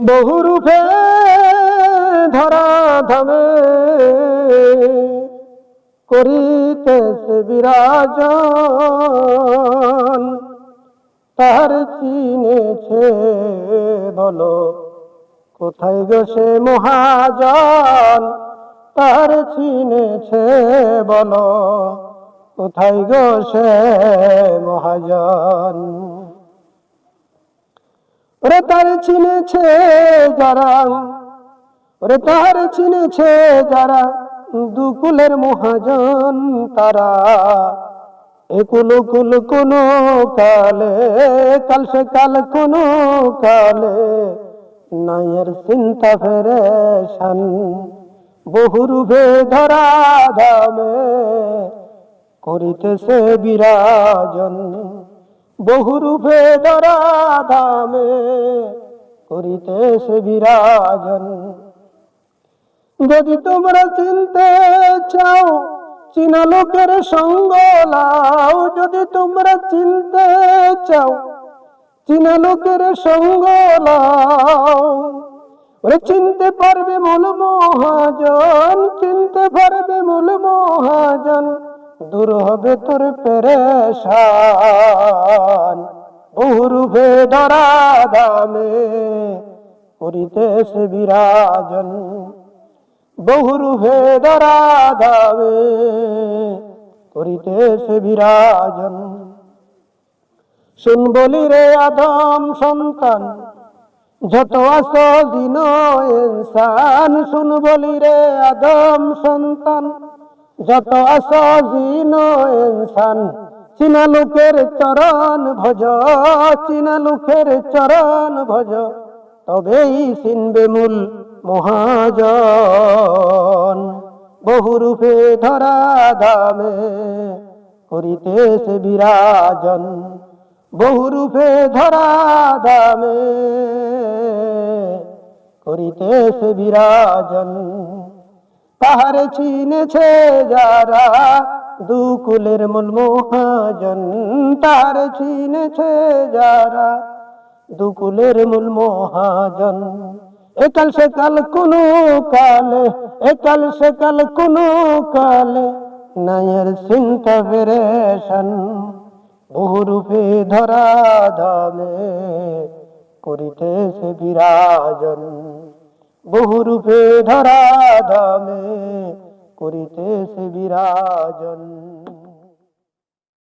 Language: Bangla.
বহুরূপে ধরা ধামে করিতেছে বিরাজন। তার চিনেছে বলো কোথায় গো সে মহাজন? তার চিনেছে বলো কোথায় গো সে মহাজন? ওরে তার চিনেছে যারা, ওরে তার চিনেছে যারা দুকুলের মহাজন, তারা একুল কুল কোনো কালে, কাল সে কাল কোনো কালে নায়ের চিন্তা ফেরেশান। বহুরূপে ধরা ধামে করিতেছে বিরাজন। বহুরূপে ধরা ধামে করিতেছে বিরাজন। যদি তোমরা চিনতে চাও চিনা লোকের সঙ্গ লাও। যদি তোমরা চিনতে চাও চিনা লোকের সঙ্গ লাও। ওরে চিনতে পারবে মূল মহাজন, চিনতে পারবে মূল মহাজন। দূর হবে তোর পেরেশান। বহুরূপে ধরা ধামে করিতেছে বিরাজন। বহুরূপে ধরা ধামে করিতেছে বিরাজন। শুন বলি রে আদম সন্তান, যত আছো জিন ইনসান। শুন বলি রে আদম সন্তান, যত আছো জিন ইনসান। চিনা লোকের চরণ ভজ, চিনা লোকের চরণ ভজ, তবেই চিনবে মূল মহাজন। বহুরূপে ধরা ধামে করিতেছে বিরাজন। বহুরূপে ধরা ধামে করিতেছে বিরাজন। তাহারে চিনেছে যারা দুকুলের মূল মহাজন। তাহারে চিনেছে যারা দুকুলের মূল মহাজন। একাল সেকাল কোনো কালে, একাল সেকাল কোনো কালে নায়ের চিন্তা ফেরেশান। বহুরূপে ধরা ধামে করিতেছে বিরাজন। বহুরূপে ধরা ধামে করিতেছে বিরাজন।